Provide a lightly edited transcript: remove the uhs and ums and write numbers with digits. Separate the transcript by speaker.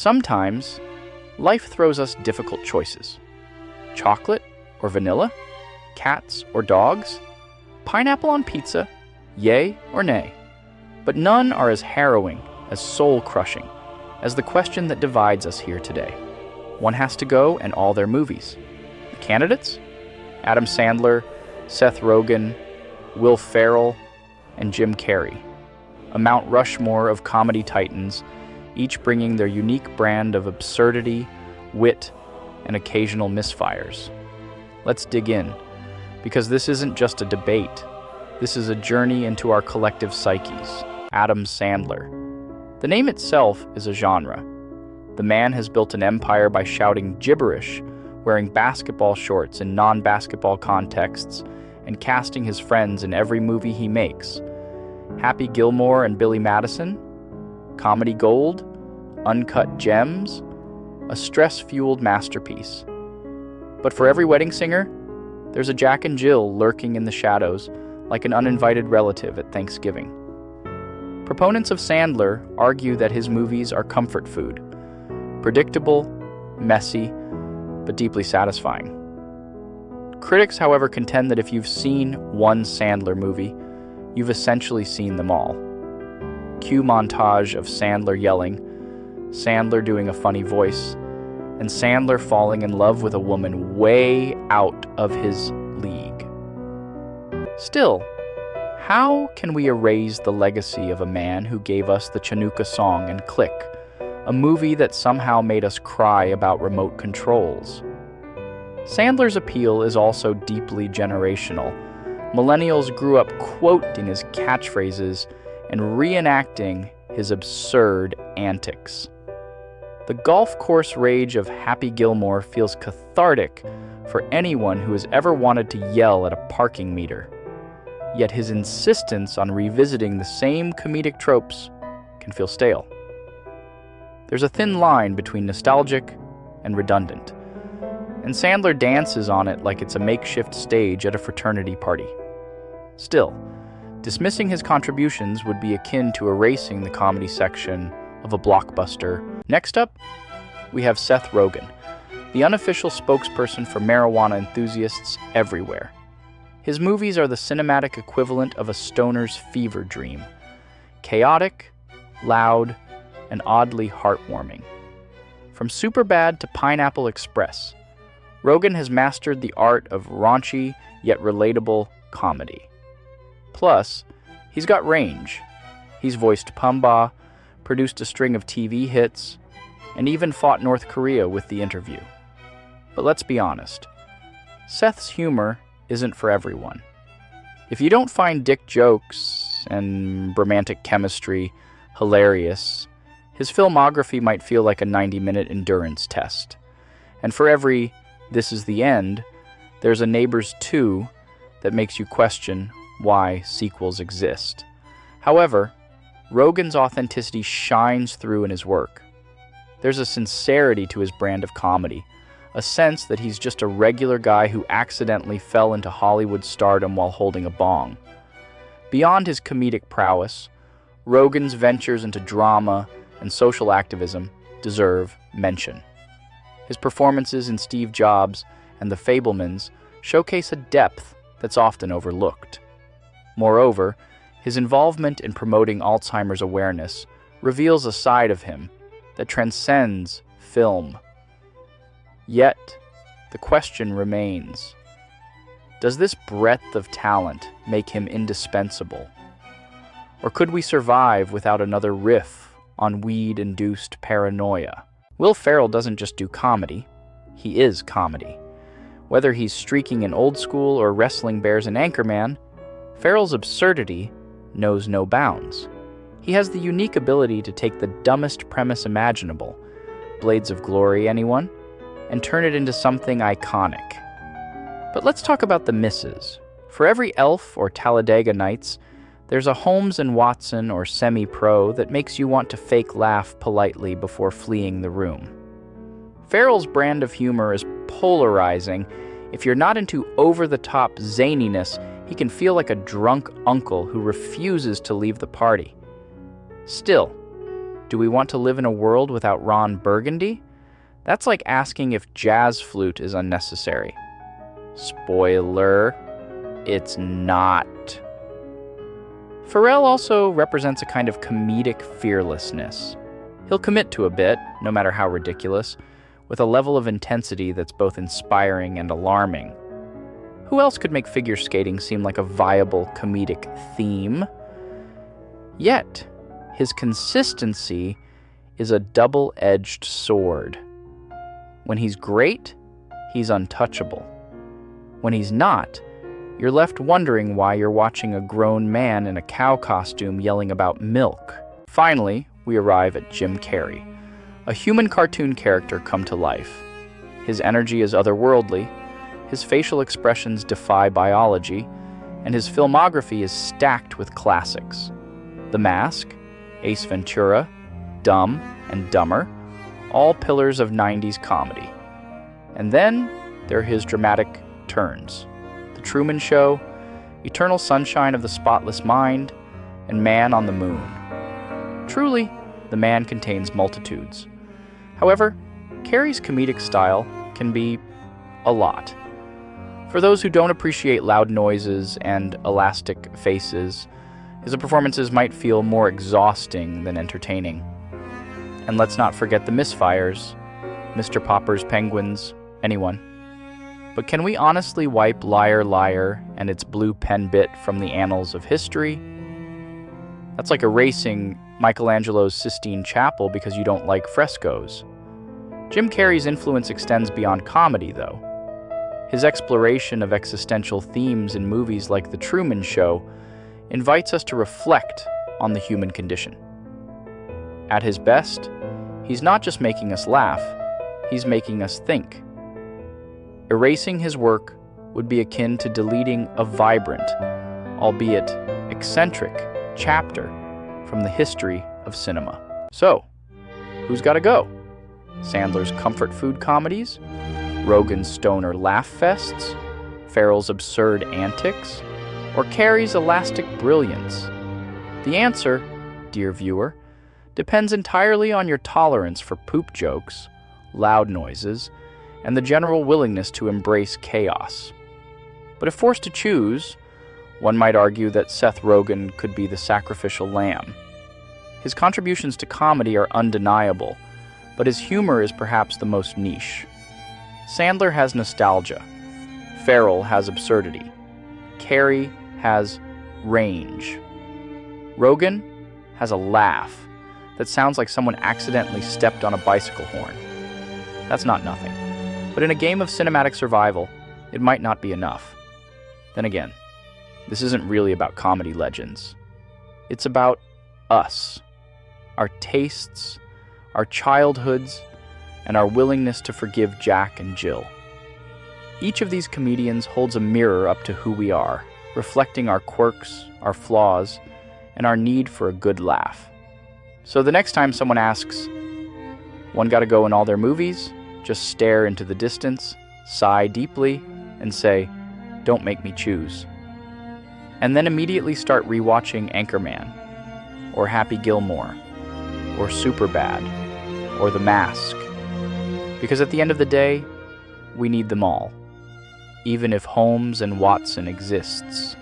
Speaker 1: Sometimes, life throws us difficult choices. Chocolate or vanilla? Cats or dogs? Pineapple on pizza? Yay or nay? But none are as harrowing, as soul-crushing, as the question that divides us here today. One Has to Go and all their movies. The candidates? Adam Sandler, Seth Rogen, Will Ferrell, and Jim Carrey. A Mount Rushmore of comedy titans, each bringing their unique brand of absurdity, wit, and occasional misfires. Let's dig in, because this isn't just a debate. This is a journey into our collective psyches. Adam Sandler. The name itself is a genre. The man has built an empire by shouting gibberish, wearing basketball shorts in non-basketball contexts, and casting his friends in every movie he makes. Happy Gilmore and Billy Madison? Comedy gold? Uncut gems? A stress-fueled masterpiece. But for every wedding singer, there's a Jack and Jill lurking in the shadows like an uninvited relative at Thanksgiving. Proponents of Sandler argue that his movies are comfort food. Predictable, messy, but deeply satisfying. Critics, however, contend that if you've seen one Sandler movie, you've essentially seen them all. Cue montage of Sandler yelling, Sandler doing a funny voice, and Sandler falling in love with a woman way out of his league. Still, how can we erase the legacy of a man who gave us the Chinooka song and Click, a movie that somehow made us cry about remote controls? Sandler's appeal is also deeply generational. Millennials grew up quoting his catchphrases and reenacting his absurd antics. The golf course rage of Happy Gilmore feels cathartic for anyone who has ever wanted to yell at a parking meter. Yet his insistence on revisiting the same comedic tropes can feel stale. There's a thin line between nostalgic and redundant, and Sandler dances on it like it's a makeshift stage at a fraternity party. Still, dismissing his contributions would be akin to erasing the comedy section of a blockbuster. Next up, we have Seth Rogen, the unofficial spokesperson for marijuana enthusiasts everywhere. His movies are the cinematic equivalent of a stoner's fever dream. Chaotic, loud, and oddly heartwarming. From Superbad to Pineapple Express, Rogen has mastered the art of raunchy yet relatable comedy. Plus, he's got range. He's voiced Pumbaa, produced a string of TV hits, and even fought North Korea with The Interview. But let's be honest, Seth's humor isn't for everyone. If you don't find dick jokes and romantic chemistry hilarious, his filmography might feel like a 90-minute endurance test. And for every "this is the end," there's a Neighbors 2 that makes you question why sequels exist. However, Rogen's authenticity shines through in his work. There's a sincerity to his brand of comedy, a sense that he's just a regular guy who accidentally fell into Hollywood stardom while holding a bong. Beyond his comedic prowess, Rogen's ventures into drama and social activism deserve mention. His performances in Steve Jobs and The Fabelmans showcase a depth that's often overlooked. Moreover, his involvement in promoting Alzheimer's awareness reveals a side of him that transcends film. Yet, the question remains, does this breadth of talent make him indispensable? Or could we survive without another riff on weed-induced paranoia? Will Ferrell doesn't just do comedy, he is comedy. Whether he's streaking in Old School or wrestling bears in Anchorman, Ferrell's absurdity knows no bounds. He has the unique ability to take the dumbest premise imaginable, Blades of Glory, anyone? And turn it into something iconic. But let's talk about the misses. For every Elf or Talladega Nights, there's a Holmes and Watson or Semi-Pro that makes you want to fake laugh politely before fleeing the room. Ferrell's brand of humor is polarizing. If you're not into over-the-top zaniness, he can feel like a drunk uncle who refuses to leave the party. Still, Do we want to live in a world without Ron Burgundy? That's like asking if jazz flute is unnecessary. Spoiler, it's not. Ferrell also represents a kind of comedic fearlessness. He'll commit to a bit, no matter how ridiculous, with a level of intensity that's both inspiring and alarming. Who else could make figure skating seem like a viable comedic theme? Yet, his consistency is a double-edged sword. When he's great, he's untouchable. When he's not, you're left wondering why you're watching a grown man in a cow costume yelling about milk. Finally, we arrive at Jim Carrey, a human cartoon character come to life. His energy is otherworldly, his facial expressions defy biology, and his filmography is stacked with classics. The Mask, Ace Ventura, Dumb and Dumber, all pillars of 90s comedy. And then there are his dramatic turns. The Truman Show, Eternal Sunshine of the Spotless Mind, and Man on the Moon. Truly, the man contains multitudes. However, Carrey's comedic style can be a lot. For those who don't appreciate loud noises and elastic faces, his performances might feel more exhausting than entertaining. And let's not forget the misfires, Mr. Popper's Penguins, anyone. But can we honestly wipe Liar Liar and its blue pen bit from the annals of history? That's like erasing Michelangelo's Sistine Chapel because you don't like frescoes. Jim Carrey's influence extends beyond comedy, though. His exploration of existential themes in movies like The Truman Show invites us to reflect on the human condition. At his best, he's not just making us laugh, he's making us think. Erasing his work would be akin to deleting a vibrant, albeit eccentric, chapter from the history of cinema. So, who's got to go? Sandler's comfort food comedies? Rogen's stoner laugh fests? Ferrell's absurd antics? Or Carrey's elastic brilliance? The answer, dear viewer, depends entirely on your tolerance for poop jokes, loud noises, and the general willingness to embrace chaos. But if forced to choose, one might argue that Seth Rogen could be the sacrificial lamb. His contributions to comedy are undeniable, but his humor is perhaps the most niche. Sandler has nostalgia. Ferrell has absurdity. Carrey has range. Rogen has a laugh that sounds like someone accidentally stepped on a bicycle horn. That's not nothing. But in a game of cinematic survival, it might not be enough. Then again, this isn't really about comedy legends. It's about us, our tastes, our childhoods, and our willingness to forgive Jack and Jill. Each of these comedians holds a mirror up to who we are, reflecting our quirks, our flaws, and our need for a good laugh. So the next time someone asks, one gotta go in all their movies, just stare into the distance, sigh deeply, and say, "Don't make me choose." And then immediately start rewatching Anchorman, or Happy Gilmore, or Superbad, or The Mask. Because at the end of the day, we need them all, even if Holmes and Watson exists.